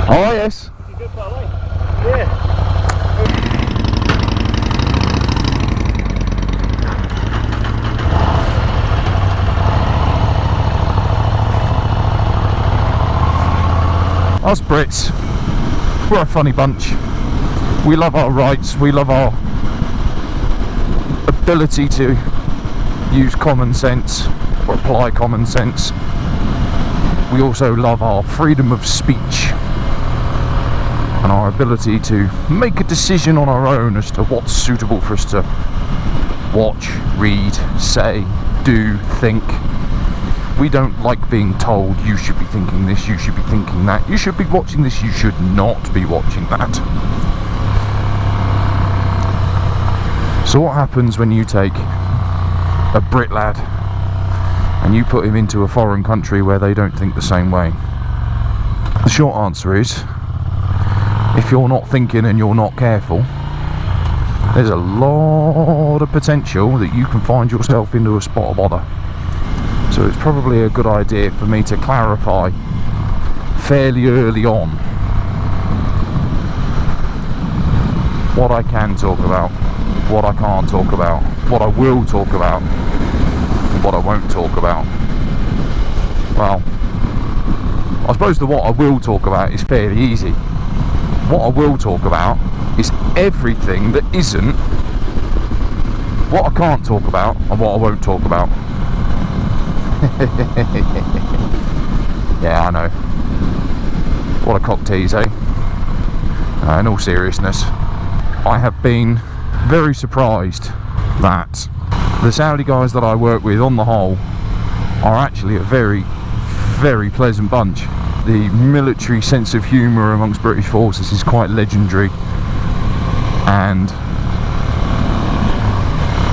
Oh yes. Yeah. Us Brits, we're a funny bunch. We love our rights, we love our ability to use common sense or apply common sense. We also love our freedom of speech and our ability to make a decision on our own as to what's suitable for us to watch, read, say, do, think. We don't like being told you should be thinking this, you should be thinking that, you should be watching this, you should not be watching that. So what happens when you take a Brit lad and you put him into a foreign country where they don't think the same way? The short answer is, if you're not thinking and you're not careful, there's a lot of potential that you can find yourself into a spot of bother. So it's probably a good idea for me to clarify fairly early on what I can talk about, what I can't talk about, what I will talk about, and what I won't talk about. Well, I suppose the what I will talk about is fairly easy. What I will talk about is everything that isn't what I can't talk about and what I won't talk about. Yeah, I know. What a cock tease, eh? In all seriousness, I have been very surprised that the Saudi guys that I work with, on the whole, are actually a very, very pleasant bunch. The military sense of humour amongst British forces is quite legendary, and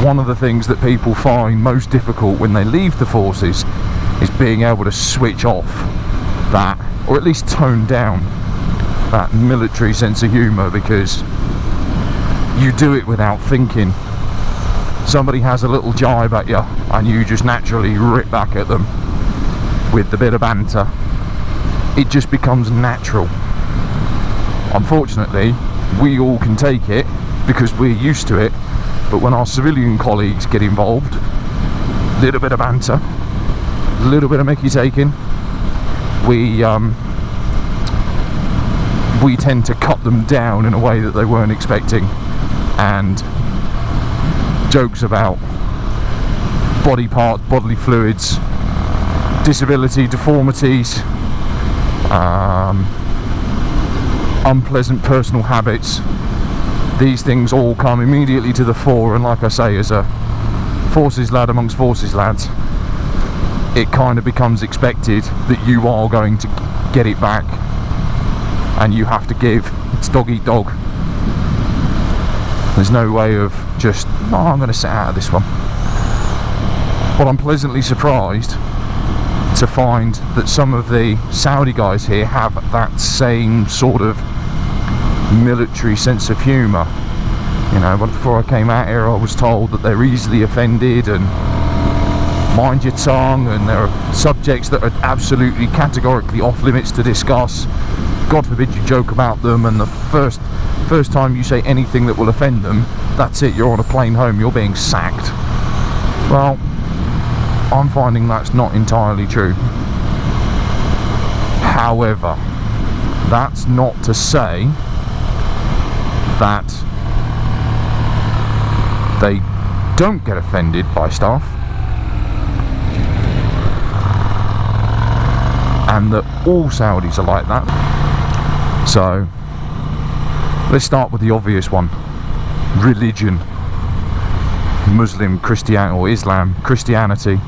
one of the things that people find most difficult when they leave the forces is being able to switch off that, or at least tone down that military sense of humour, because you do it without thinking. Somebody has a little jibe at you and you just naturally rip back at them with a bit of banter. It just becomes natural. Unfortunately, we all can take it because we're used to it, but when our civilian colleagues get involved, a little bit of banter, a little bit of mickey taking, we tend to cut them down in a way that they weren't expecting, and jokes about body parts, bodily fluids, disability, deformities, unpleasant personal habits, these things all come immediately to the fore. And like I say, as a forces lad amongst forces lads, it kind of becomes expected that you are going to get it back, and you have to give. It's dog eat dog. There's no way of just, oh, I'm going to sit out of this one. But I'm pleasantly surprised to find that some of the Saudi guys here have that same sort of military sense of humour. You know, but before I came out here I was told that they're easily offended and mind your tongue, and there are subjects that are absolutely categorically off limits to discuss. God forbid you joke about them, and the first time you say anything that will offend them, that's it, you're on a plane home, you're being sacked. Well, I'm finding that's not entirely true. However, that's not to say that they don't get offended by stuff, and that all Saudis are like that. So let's start with the obvious one: religion. Muslim, Christian, or Islam, Christianity,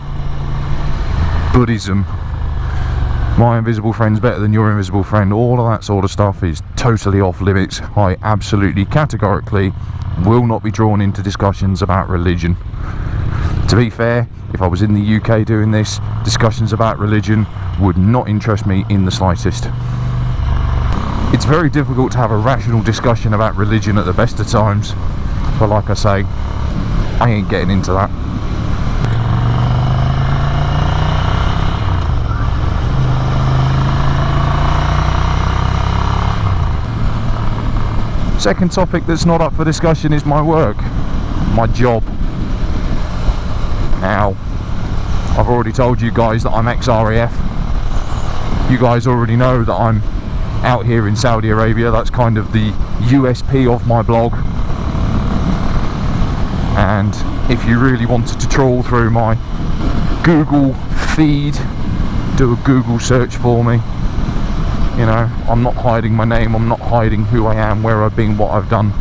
Buddhism, my invisible friend's better than your invisible friend, all of that sort of stuff is totally off limits. I absolutely categorically will not be drawn into discussions about religion. To be fair, if I was in the UK doing this, discussions about religion would not interest me in the slightest. It's very difficult to have a rational discussion about religion at the best of times, but like I say, I ain't getting into that. Second topic that's not up for discussion is my work, my job. Now, I've already told you guys that I'm ex-RAF. You guys already know that I'm out here in Saudi Arabia. That's kind of the USP of my blog. And if you really wanted to trawl through my Google feed, do a Google search for me. You know, I'm not hiding my name, I'm not hiding who I am, where I've been, what I've done.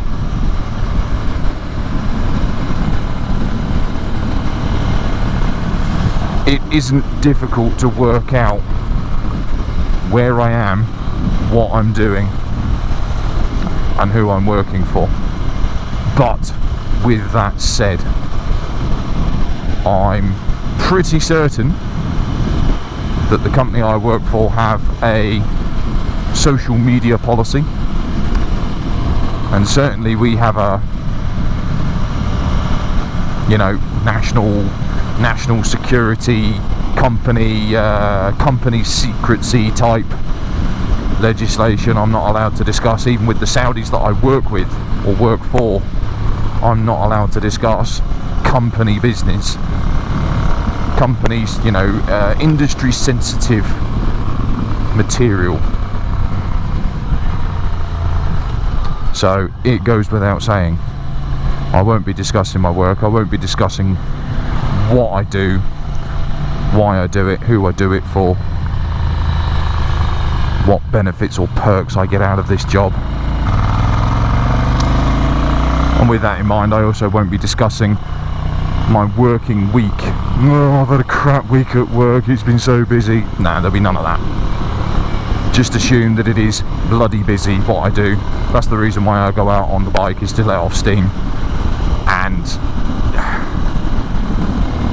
It isn't difficult to work out where I am, what I'm doing, and who I'm working for. But with that said, I'm pretty certain that the company I work for have a social media policy, and certainly we have a, you know, national security company secrecy type legislation I'm not allowed to discuss. Even with the Saudis that I work with or work for, I'm not allowed to discuss company business, companies, you know, industry sensitive material. So it goes without saying, I won't be discussing my work, I won't be discussing what I do, why I do it, who I do it for, what benefits or perks I get out of this job. And with that in mind, I also won't be discussing my working week. Oh, I've had a crap week at work, it's been so busy. Nah, there'll be none of that. Just assume that it is bloody busy what I do. That's the reason why I go out on the bike, is to let off steam. And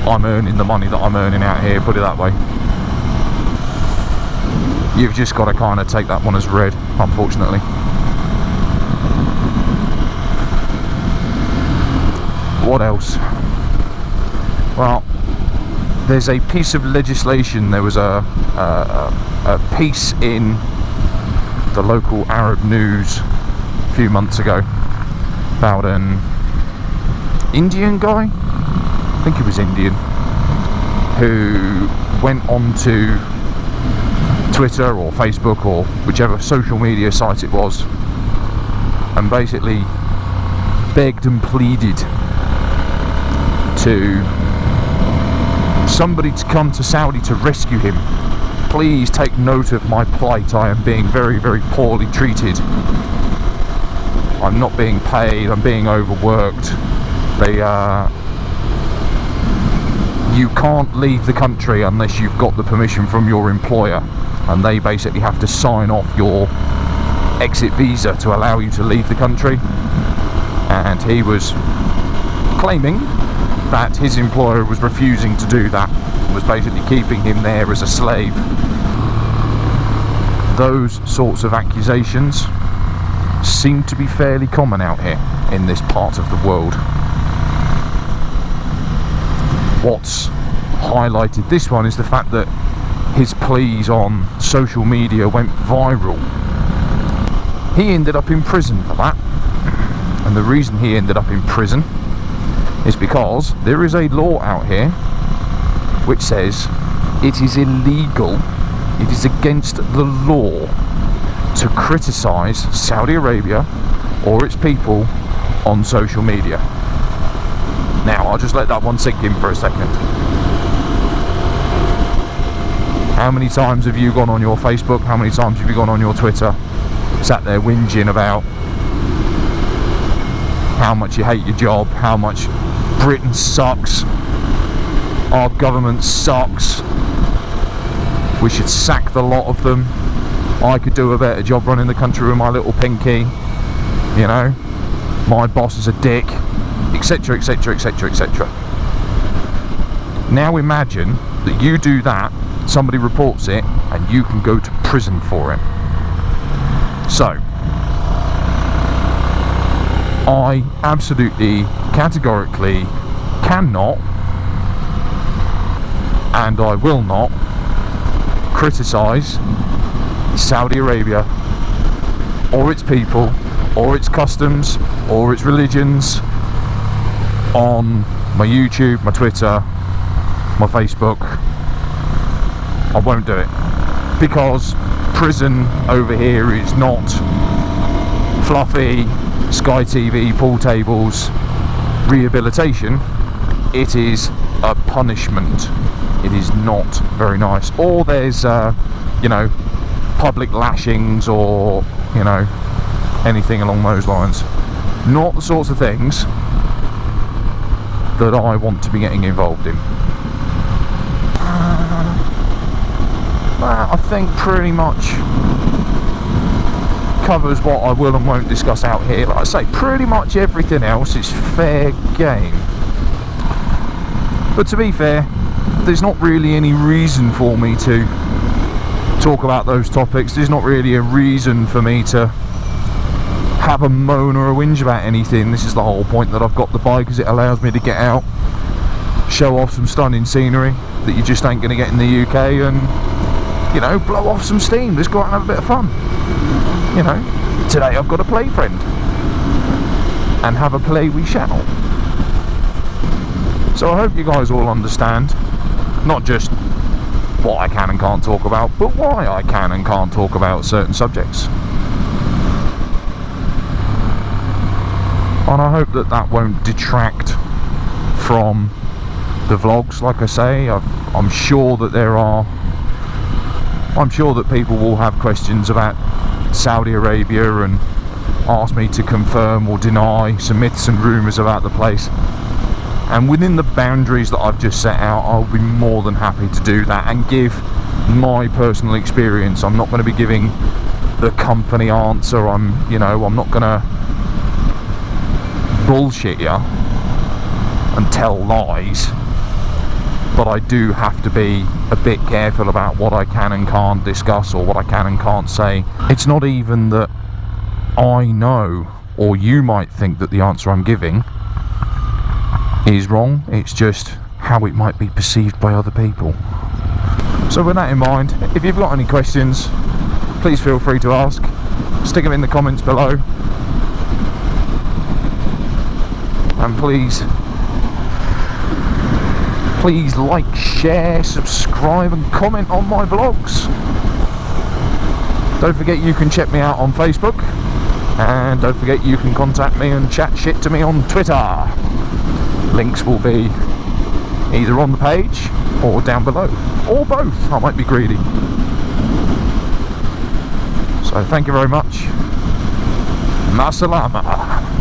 I'm earning the money that I'm earning out here, put it that way. You've just got to kind of take that one as read, unfortunately. What else? Well, there's a piece of legislation. There was a piece in the local Arab news a few months ago about an Indian guy, I think he was Indian, who went onto Twitter or Facebook or whichever social media site it was, and basically begged and pleaded to somebody to come to Saudi to rescue him. Please take note of my plight. I am being very, very poorly treated. I'm not being paid. I'm being overworked. You can't leave the country unless you've got the permission from your employer, and they basically have to sign off your exit visa to allow you to leave the country. And he was claiming that his employer was refusing to do that, was basically keeping him there as a slave. Those sorts of accusations seem to be fairly common out here in this part of the world. What's highlighted this one is the fact that his pleas on social media went viral. He ended up in prison for that, and the reason he ended up in prison is because there is a law out here which says it is illegal, it is against the law to criticise Saudi Arabia or its people on social media. Now, I'll just let that one sink in for a second. How many times have you gone on your Facebook, how many times have you gone on your Twitter, sat there whinging about how much you hate your job, how much Britain sucks, our government sucks, we should sack the lot of them, I could do a better job running the country with my little pinky, you know, my boss is a dick, etc, etc, etc, etc. Now imagine that you do that, somebody reports it, and you can go to prison for it. So I absolutely, categorically cannot, and I will not criticise Saudi Arabia or its people or its customs or its religions on my YouTube, my Twitter, my Facebook. I won't do it, because prison over here is not fluffy Sky TV, pool tables, rehabilitation. It is a punishment. It is not very nice. Or there's you know, public lashings, or you know, anything along those lines. Not the sorts of things that I want to be getting involved in. That I think pretty much covers what I will and won't discuss out here. Like I say, pretty much everything else is fair game. But to be fair, there's not really any reason for me to talk about those topics. There's not really a reason for me to have a moan or a whinge about anything. This is the whole point that I've got the bike, because it allows me to get out, show off some stunning scenery that you just ain't going to get in the UK, and you know, blow off some steam. Let's go out and have a bit of fun. You know, today I've got a play friend, and have a play we shall. So I hope you guys all understand, not just what I can and can't talk about, but why I can and can't talk about certain subjects. And I hope that that won't detract from the vlogs. Like I say, I'm sure that people will have questions about Saudi Arabia and ask me to confirm or deny some myths and rumours about the place. And within the boundaries that I've just set out, I'll be more than happy to do that and give my personal experience. I'm not going to be giving the company answer. I'm not going to bullshit you and tell lies. But I do have to be a bit careful about what I can and can't discuss, or what I can and can't say. It's not even that I know, or you might think that the answer I'm giving is wrong. It's just how it might be perceived by other people. So with that in mind, if you've got any questions, please feel free to ask. Stick them in the comments below. And please like, share, subscribe and comment on my vlogs. Don't forget you can check me out on Facebook, and don't forget you can contact me and chat shit to me on Twitter. Links will be either on the page or down below, or both. I might be greedy. So thank you very much. Ma salama.